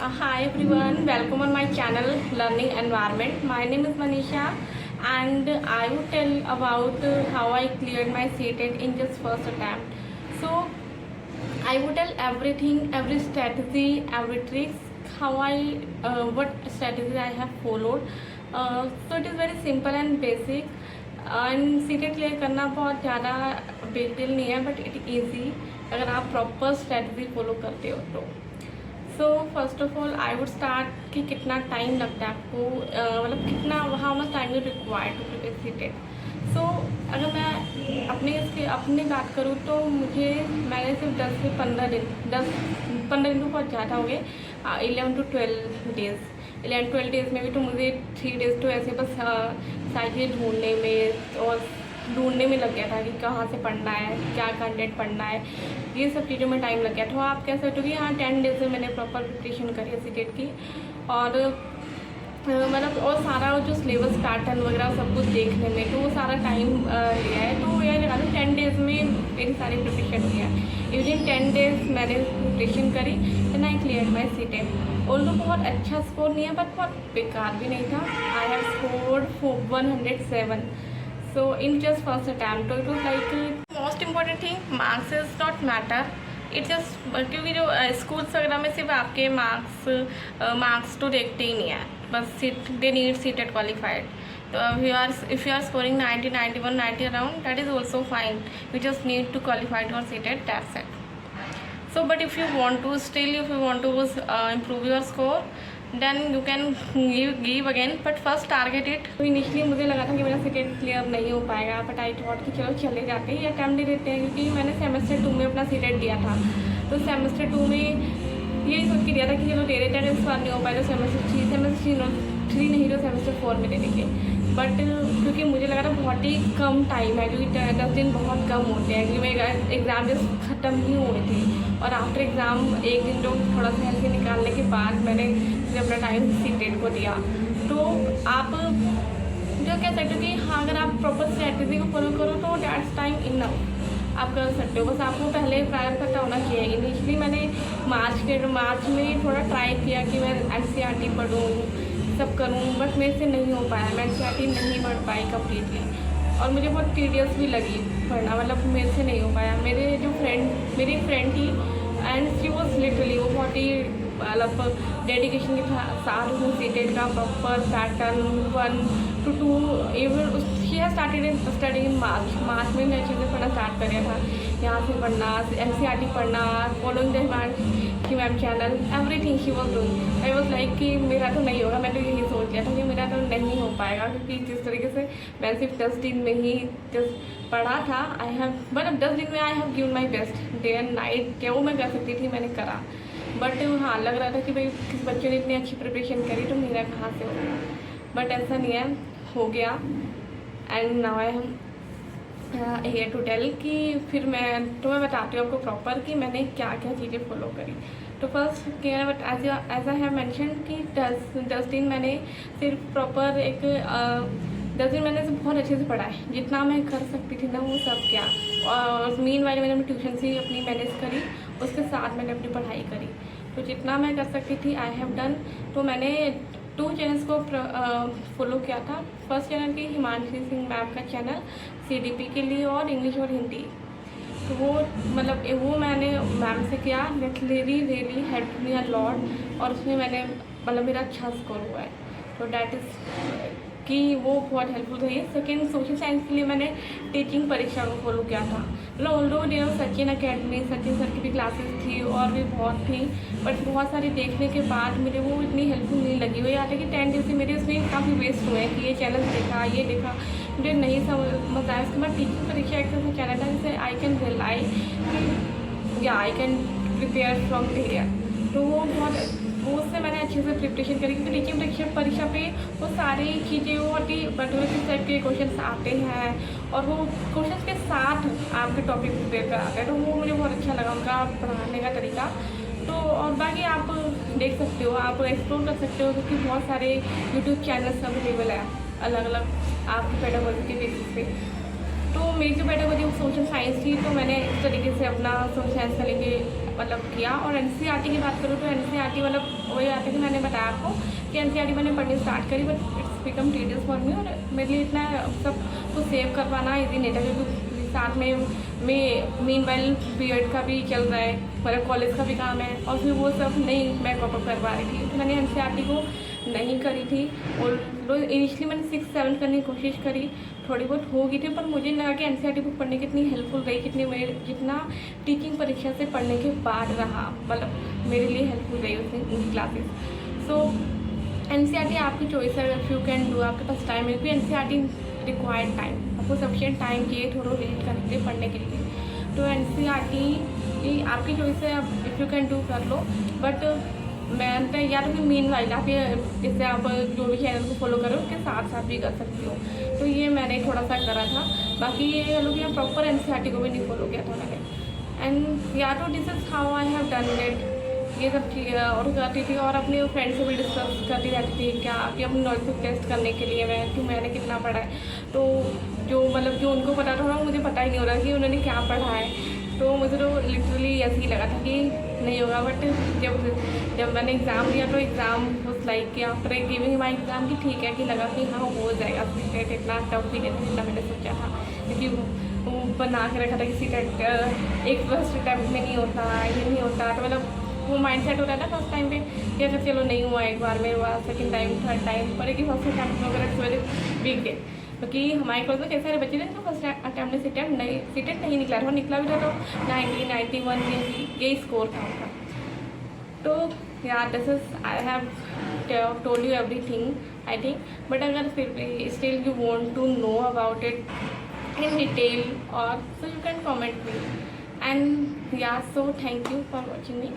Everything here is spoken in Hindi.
Hi everyone, welcome on my channel Learning Environment. My name is Manisha and I will tell about how I cleared my CTET in just first attempt. So I would tell everything, every strategy, every tricks, how what strategy I have followed. So it is very simple and basic. And CTET clear करना बहुत ज़्यादा बिग डील नहीं है, बट इट ईजी अगर आप प्रॉपर स्ट्रेटजी फॉलो करते हो तो। So first of all I would start कि कितना टाइम लगता है आपको, मतलब कितना how much time you required to prepare CTET. So अगर मैं अपनी बात करूँ तो मैंने सिर्फ 10 से 15 दिन तो बहुत ज़्यादा हो गए, 11 to 12 डेज़। 11-12 डेज़ में भी तो मुझे 3 डेज़ तो ऐसे बस साइकिल ढूंढने में लग गया था कि कहाँ से पढ़ना है, क्या कंटेंट पढ़ना है, ये सब चीज़ों में टाइम लग गया। तो आप कह सकते हो कि हाँ 10 डेज़ में मैंने प्रॉपर प्रिपरेशन करी है सीटेट की, और मतलब और सारा जो सिलेबस पैटर्न वगैरह सब कुछ देखने में तो वो सारा टाइम लिया है। तो यह लगा लो 10 डेज़ में मेरी सारी प्रिपरेशन हुई है। विदिन 10 डेज़ मैंने प्रिपरेशन करी and I clear my CTET. और बहुत अच्छा स्कोर नहीं है बट बहुत बेकार भी नहीं था। I have scored 107। So in just first attempt. तो it was like most important thing, marks is not matter, it just क्योंकि जो स्कूल्स वगैरह में सिर्फ आपके मार्क्स तो देखते ही नहीं है, बस दे नीड सीटेट क्वालिफाइड। तो if you are scoring 90, 91, 90 around, that is also fine. You just need to qualify to your CTET, that's it. So but if you want to improve your score, then you can give again, but first target it. तो इनिशियली मुझे लगा था कि मेरा सीटेट क्लियर नहीं हो पाएगा, बट आई थॉट कि चलो चले जाते हैं, अटैम्प्ट दे देते हैं, क्योंकि मैंने सेमेस्टर 2 में अपना सीटेट दिया था। तो सेमेस्टर 2 में यही सोच के दिया था कि चलो दे देते हैं, इस बार नहीं हो पाया तो सेमेस्टर 3 नहीं तो सेमेस्टर 4 में दे देंगे। बट क्योंकि मुझे लगा था बहुत ही कम टाइम है, क्योंकि 10 दिन बहुत कम होते हैं, क्योंकि मेरा एग्ज़ाम जस्ट ख़त्म ही हुए थे, और आफ्टर एग्ज़ाम एक दिन तो थोड़ा सा ऐसे निकालने के बाद मैंने फिर अपना टाइम सीटेट को दिया। तो आप जो कह सकते हो कि हाँ अगर आप प्रॉपर स्ट्रैटेजी को फॉलो करो तो दैट्स टाइम इनफ, आप कर सकते हो। बस आपको पहले प्रायर पता होना चाहिए। इनिशियली मैंने मार्च में थोड़ा ट्राई किया कि मैं NCERT पढ़ूँ, सब करूँ, बट मेरे से नहीं हो पाया। मैं NCERT नहीं पढ़ पाई कम्प्लीटली, और मुझे बहुत टीडियस भी लगी पढ़ना, मतलब मेरे से नहीं हो पाया। मेरी फ्रेंड थी एंड शी वॉज लिटरली, वो बहुत ही मतलब डेडिकेशन के साथ उसने सीटेट का proper pattern 1 to 2 even she has started studying in March में मैं चीज़ें पढ़ना स्टार्ट कर दिया था। यहाँ से पढ़ना, NCERT पढ़ना, following the key ma'am channel, everything she was doing. I was like कि मेरा तो नहीं होगा। मैं तो यही सोच लिया था कि मेरा तो नहीं हो पाएगा, क्योंकि जिस तरीके से मैं सिर्फ 10 दिन में ही जस्ट पढ़ा था, आई हैव मतलब 10 दिन में I have given my best day and night. क्या वो मैं कर सकती थी, मैंने करा। बट हाँ लग रहा था कि भाई किस बच्चे ने इतनी अच्छी प्रिपरेशन करी तो मेरा कहाँ से होगा, बट ऐसा नहीं है, हो गया। And now I am here to tell कि फिर मैं बताती हूँ आपको प्रॉपर कि मैंने क्या क्या चीज़ें फॉलो करी। तो फर्स्ट क्या, but as I have mention कि 10 दिन मैंने सिर्फ प्रॉपर 10 दिन मैंने बहुत अच्छे से पढ़ा है, जितना मैं कर सकती थी ना वो सब क्या। और मीन वाले मैंने अपनी ट्यूशन से अपनी मैनेज करी, उसके साथ मैंने अपनी पढ़ाई करी, तो जितना मैं कर सकती थी आई हैव डन। तो मैंने 2 चैनल्स को फॉलो किया था। फर्स्ट चैनल की हिमांशी सिंह मैम का चैनल CDP के लिए और इंग्लिश और हिंदी, तो वो मतलब वो मैंने मैम से किया, that really help me a lot, और उसमें मैंने मतलब मेरा अच्छा स्कोर हुआ है। तो डैट इज़ कि वो बहुत हेल्पफुल रही है। सेकेंड, सोशल साइंस के लिए मैंने टीचिंग परीक्षा को फॉलो किया था। मतलब although there Sachin academy, Sachin sir की भी क्लासेस थी और भी बहुत थी, बट बहुत सारी देखने के बाद मुझे वो इतनी हेल्पफुल नहीं लगी। वो याद है कि 10 डेज से मेरे उसमें काफ़ी वेस्ट हुए हैं कि ये चैनल देखा, ये देखा, मुझे नहीं समझ आया। उसके बाद टीचिंग परीक्षा एक ऐसा चैनल था जिसे आई कैन रिलाई या I can prepare from clear, तो वो उससे मैंने अच्छे से प्रिपरेशन करी, क्योंकि टीचिंग परीक्षा पे वो सारी चीज़ें बहुत ही पर्टिकुलर टाइप के क्वेश्चन आते हैं, और वो क्वेश्चन के साथ आपके टॉपिक प्रिपेयर कराते हैं, तो वो मुझे बहुत अच्छा लगा उनका पढ़ाने का तरीका। तो और बाकी आप देख सकते हो, आप एक्सप्लोर कर सकते हो, क्योंकि बहुत सारे यूट्यूब चैनल्स अवेलेबल है अलग अलग आपकी पेडागोजी के बेसिस पे। तो मेरी जो बैठक होती है वो सोशल साइंस थी, तो मैंने इस तरीके से अपना सोशल साइंस का लेके मतलब किया। और एनसीईआरटी की बात करूँ तो एनसीईआरटी मतलब वही आता है कि मैंने बताया आपको कि एनसीईआरटी मैंने पढ़नी स्टार्ट करी, but it's become tedious for me. और मेरे लिए इतना सब कुछ सेव कर पाना ईजी नहीं था, क्योंकि साथ में मीन वाइल बीएड का भी चल रहा है, मतलब कॉलेज का भी काम है, और फिर वो सब नहीं मैं कॉपअप कर पा रही थी। तो मैंने एनसीईआरटी को नहीं करी थी। और इनिशियली मैंने 6-7 करने की कोशिश करी, थोड़ी बहुत हो गई थी, पर मुझे लगा कि एनसीईआरटी बुक पढ़ने कितनी हेल्पफुल रही, जितना टीचिंग परीक्षा से पढ़ने के बाद रहा, मतलब मेरे लिए हेल्पफुल रही उनकी क्लासेस। सो एनसीईआरटी आपकी चॉइस है, इफ़ यू कैन डू, आपके पास टाइम है, क्योंकि एनसीईआरटी रिक्वायर्ड टाइम, आपको सफिशिएंट टाइम चाहिए थोड़ा रीड करने के लिए, पढ़ने के लिए। तो एनसीईआरटी आपकी चॉइस है, आप इफ़ यू कैन डू कर लो। बट मैं तो या तो फिर मीन वाइल आप इससे आप जो भी चैनल को फॉलो करो उसके साथ साथ भी कर सकती हो। तो ये मैंने थोड़ा सा करा था। बाकी ये कह लो कि मैं प्रॉपर एनसीईआरटी को भी नहीं फॉलो किया था मैंने। एंड या तो this is how I have done it, ये सब चीज़ें और करती थी, और अपने फ्रेंड से भी डिस्कस करती रहती थी क्या कि अपनी नॉलेज को टेस्ट करने के लिए कि मैंने कितना पढ़ा है। तो जो मतलब जो उनको पता था मुझे पता ही नहीं हो रहा कि उन्होंने क्या पढ़ा है। तो मुझे तो लिटरली ऐसे ही लगा था कि नहीं होगा। बट जब मैंने एग्ज़ाम दिया तो एग्ज़ाम उस लाइक कि आफ्टर गिविंग माई एग्ज़ाम की ठीक है कि लगा कि हाँ हो जाएगा सीटेट, इतना टफ भी नहीं था जितना मैंने सोचा था, क्योंकि वो बना के रखा था कि सीटेट एक फर्स्ट अटैम्प्ट में नहीं होता, ये नहीं होता। तो मतलब वो माइंड सेट होता है ना फर्स्ट टाइम पे कि अगर चलो नहीं हुआ एक बार में, हुआ सेकेंड टाइम थर्ड टाइम, पर एक फर्स्ट अटैम्प्ट में अगर इट्स वीक डे। क्योंकि हमारे कॉलेज में कई सारे बच्चे थे जिनको फर्स्ट अटैम्प्ट में सीटेट नहीं निकला था, निकला भी था तो 90, 91 यही स्कोर था उनका। तो यार this is I have told you everything I think. But अगर फिर भी still you want to know about it in detail, or so you can comment me. And yeah, so thank you for watching me.